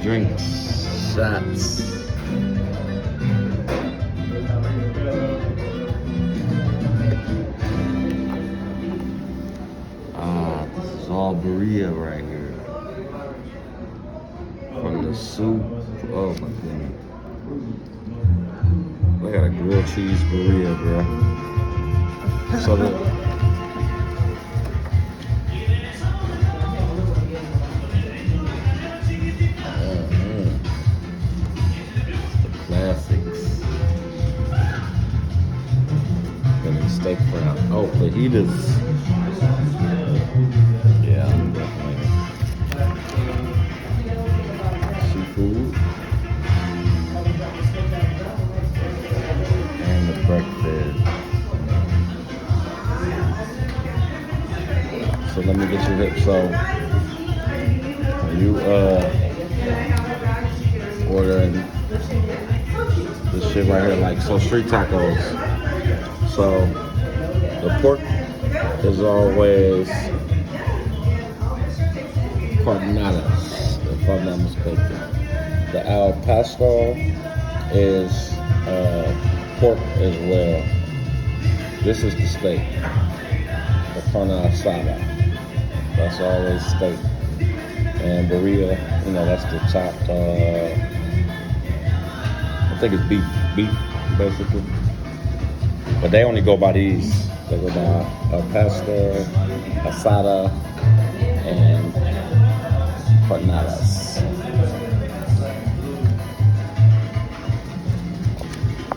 drinks, shots. This is all birria right here. From the soup. Oh my goodness. They got a grilled cheese birria, bro. So the classics. And then steak fry. Oh, fajitas. Yeah, definitely. Seafood. And the breakfast. So let me get your hip. So you ordering this shit right here, like so street tacos. So the pork is always carbonadas, if I'm not mistaken. The al pastor is pork as well. This is the steak, the carne asada. That's always steak. And birria, you know, that's the chopped, I think it's beef, basically. But they only go by these. They go by al pastor, asada, and carbonadas.